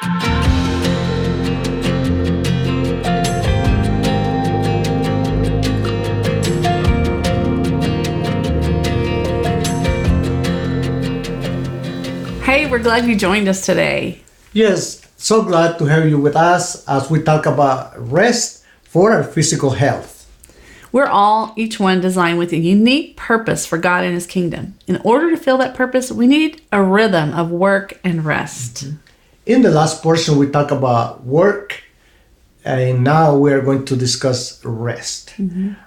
Hey, we're glad you joined us today. Yes, so glad to have you with us as we talk about rest for our physical health. We're all, each one, designed with a unique purpose for God and His kingdom. In order to fill that purpose, we need a rhythm of work and rest. In the last portion, we talk about work, and now we are going to discuss rest.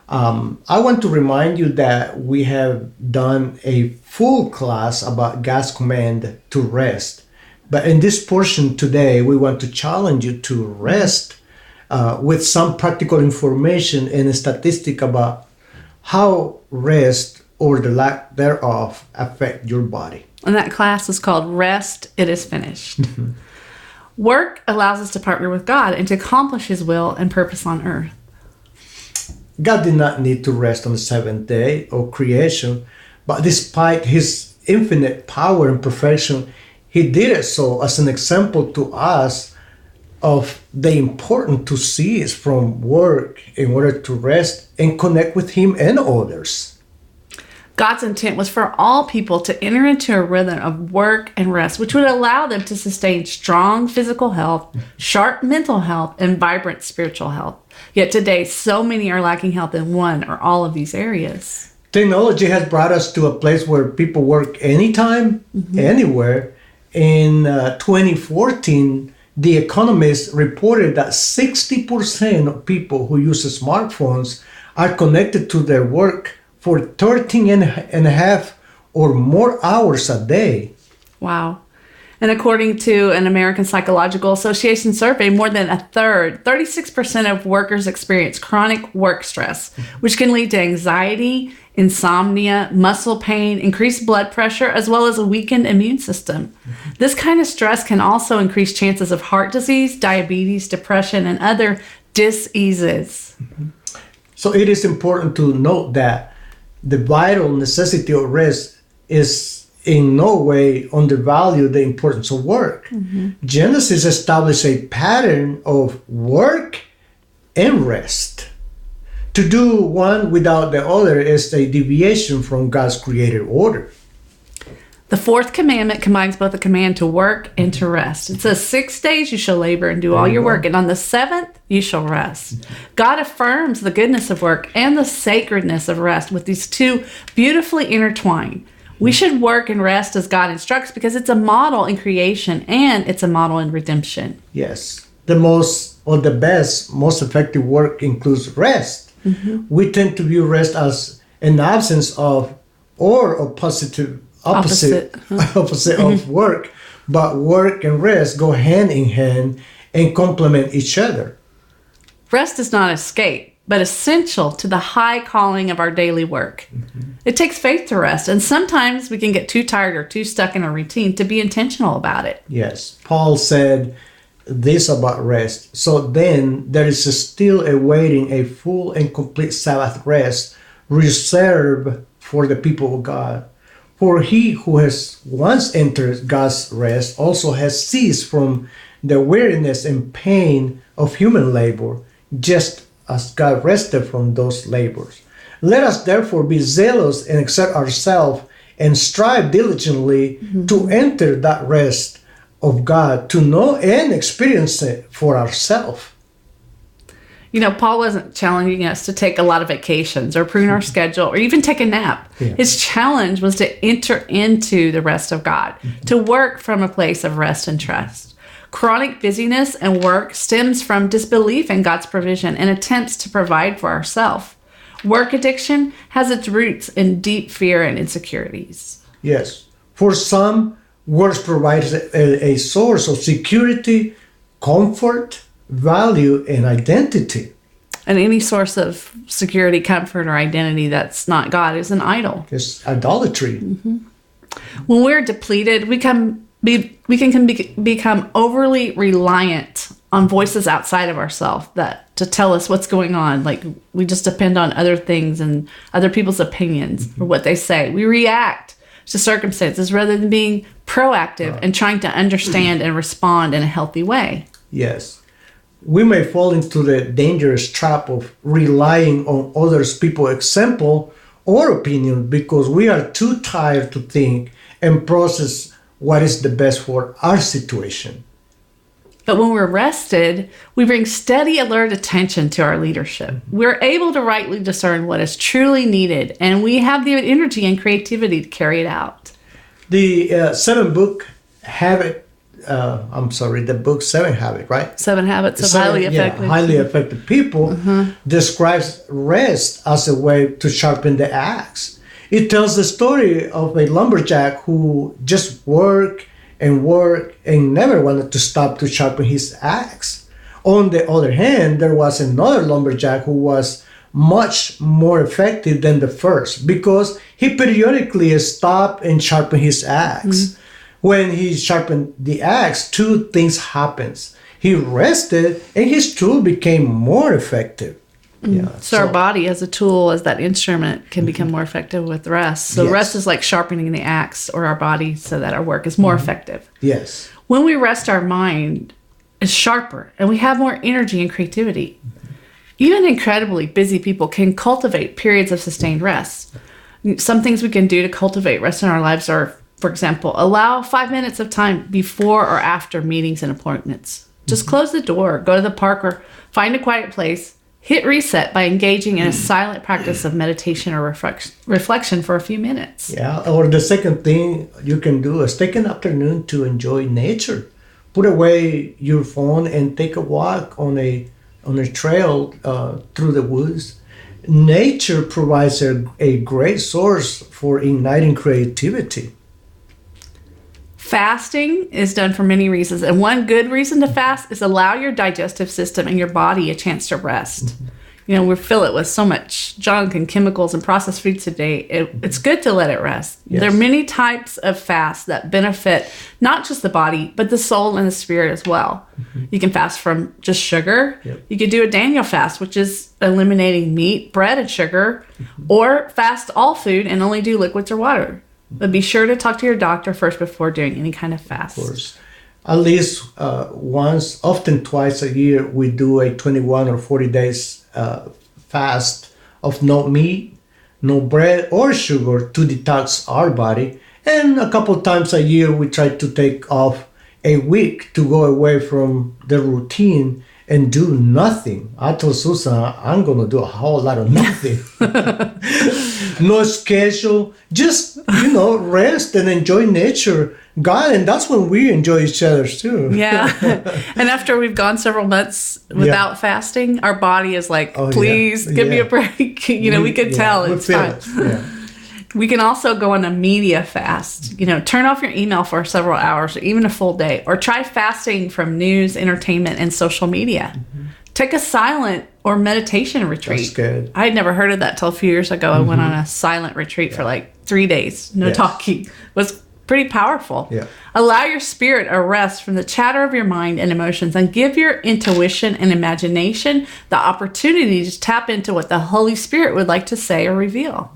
I want to remind you that we have done a full class about God's command to rest. But in this portion today, we want to challenge you to rest with some practical information and a statistic about how rest or the lack thereof affect your body. And that class is called Rest, It Is Finished. Work allows us to partner with God and to accomplish His will and purpose on earth. God did not need to rest on the seventh day of creation, but despite His infinite power and perfection, He did it so as an example to us of the importance to cease from work in order to rest and connect with Him and others. God's intent was for all people to enter into a rhythm of work and rest, which would allow them to sustain strong physical health, sharp mental health, and vibrant spiritual health. Yet today, so many are lacking health in one or all of these areas. Technology has brought us to a place where people work anytime, anywhere. In 2014, The Economist reported that 60% of people who use smartphones are connected to their work for 13 and a half or more hours a day. Wow. And according to an American Psychological Association survey, more than a third, 36% of workers experience chronic work stress, which can lead to anxiety, insomnia, muscle pain, increased blood pressure, as well as a weakened immune system. This kind of stress can also increase chances of heart disease, diabetes, depression, and other diseases. So it is important to note that the vital necessity of rest is in no way undervalue the importance of work. Genesis established a pattern of work and rest. To do one without the other is a deviation from God's created order. The fourth commandment combines both a command to work and to rest. It says 6 days you shall labor and do all your work, and on the seventh you shall rest. God affirms the goodness of work and the sacredness of rest with these two beautifully intertwined. We should work and rest as God instructs because it's a model in creation and it's a model in redemption. Yes. The most or the best, most effective work includes rest. We tend to view rest as an absence of or a opposite of work, but work and rest go hand in hand and complement each other. Rest is not escape, but essential to the high calling of our daily work. It takes faith to rest, and sometimes we can get too tired or too stuck in a routine to be intentional about it. Yes, Paul said this about rest. So then there is still awaiting a full and complete Sabbath rest reserved for the people of God. For he who has once entered God's rest also has ceased from the weariness and pain of human labor, just as God rested from those labors. Let us therefore be zealous and exert ourselves and strive diligently to enter that rest of God, to know and experience it for ourselves. You know, Paul wasn't challenging us to take a lot of vacations or prune our schedule or even take a nap. His challenge was to enter into the rest of God, to work from a place of rest and trust. Chronic busyness and work stems from disbelief in God's provision and attempts to provide for ourselves. Work addiction has its roots in deep fear and insecurities. Yes. For some, work provides a source of security, comfort, value, and identity. And any source of security, comfort, or identity that's not God is an idol. It's idolatry. When we're depleted, we can become overly reliant on voices outside of ourselves that to tell us what's going on. Like we just depend on other things and other people's opinions or what they say. We react to circumstances rather than being proactive and trying to understand and respond in a healthy way. Yes. We may fall into the dangerous trap of relying on others people's example or opinion because we are too tired to think and process what is the best for our situation. But when we're rested, we bring steady, alert attention to our leadership. We're able to rightly discern what is truly needed, and we have the energy and creativity to carry it out. The the book Seven Habits, right? 7 Habits of Highly Effective. Highly effective people describes rest as a way to sharpen the axe. It tells the story of a lumberjack who just worked and never wanted to stop to sharpen his axe. On the other hand, there was another lumberjack who was much more effective than the first because he periodically stopped and sharpened his axe. When he sharpened the axe, two things happened. He rested and his tool became more effective. So our body as a tool, as that instrument, can become more effective with rest. So rest is like sharpening the axe or our body so that our work is more effective. Yes. When we rest, our mind is sharper and we have more energy and creativity. Even incredibly busy people can cultivate periods of sustained rest. Some things we can do to cultivate rest in our lives are, for example, allow 5 minutes of time before or after meetings and appointments. Just close the door, go to the park, or find a quiet place. Hit reset by engaging in a silent practice of meditation or reflection for a few minutes. Yeah, or the second thing you can do is take an afternoon to enjoy nature. Put away your phone and take a walk on a trail through the woods. Nature provides a great source for igniting creativity. Fasting is done for many reasons, and one good reason to fast is allow your digestive system and your body a chance to rest. We fill it with so much junk and chemicals and processed foods today. It's good to let it rest. Yes. There are many types of fasts that benefit not just the body, but the soul and the spirit as well. You can fast from just sugar. You could do a Daniel fast, which is eliminating meat, bread, and sugar, or fast all food and only do liquids or water. But be sure to talk to your doctor first before doing any kind of fast. Of course. At least once, often twice a year, we do a 21 or 40 days fast of no meat, no bread or sugar to detox our body. And a couple times a year, we try to take off a week to go away from the routine and do nothing. I told Susan, I'm going to do a whole lot of nothing. No schedule, just, rest and enjoy nature. God, and that's when we enjoy each other too. Yeah. And after we've gone several months without fasting, our body is like, please give me a break. We could tell it's time. We can also go on a media fast. Turn off your email for several hours or even a full day, or try fasting from news, entertainment, and social media. Take a silent or meditation retreat. That's good. I had never heard of that till a few years ago. I went on a silent retreat for like 3 days. No talking. It was pretty powerful. Allow your spirit a rest from the chatter of your mind and emotions, and give your intuition and imagination the opportunity to tap into what the Holy Spirit would like to say or reveal.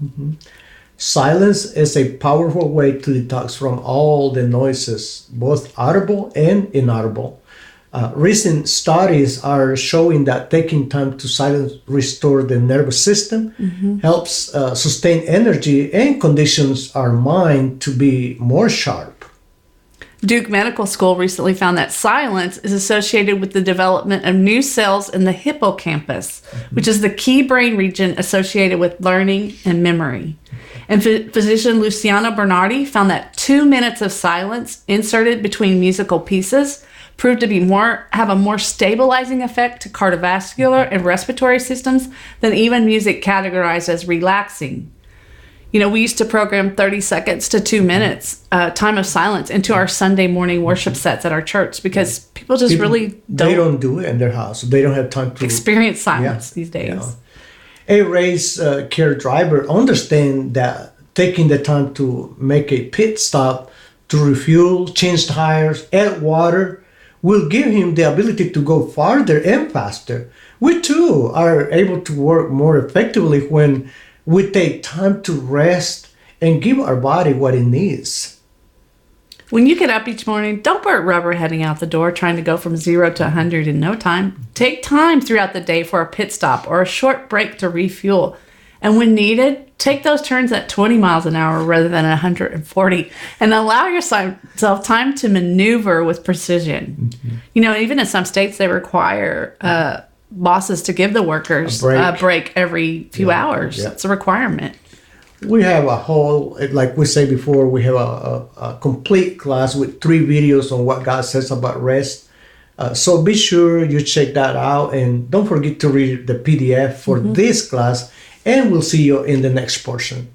Silence is a powerful way to detox from all the noises, both audible and inaudible. Recent studies are showing that taking time to silence restore the nervous system, helps sustain energy and conditions our mind to be more sharp. Duke Medical School recently found that silence is associated with the development of new cells in the hippocampus, which is the key brain region associated with learning and memory. And physician Luciano Bernardi found that 2 minutes of silence inserted between musical pieces proved to have a more stabilizing effect to cardiovascular and respiratory systems than even music categorized as relaxing. We used to program 30 seconds to 2 minutes time of silence into our Sunday morning worship sets at our church because people really don't. They don't do it in their house. They don't have time to experience silence these days. A race care driver understands that taking the time to make a pit stop to refuel, change tires, add water, will give him the ability to go farther and faster. We too are able to work more effectively when we take time to rest and give our body what it needs. When you get up each morning, don't burn rubber heading out the door trying to go from 0 to 100 in no time. Take time throughout the day for a pit stop or a short break to refuel. And when needed, take those turns at 20 miles an hour rather than 140 and allow yourself time to maneuver with precision. Mm-hmm. You know, even in some states, they require bosses to give the workers a break every few hours. It's a requirement. We have a whole, like we said before, we have a complete class with 3 videos on what God says about rest. So be sure you check that out, and don't forget to read the PDF for this class, and we'll see you in the next portion.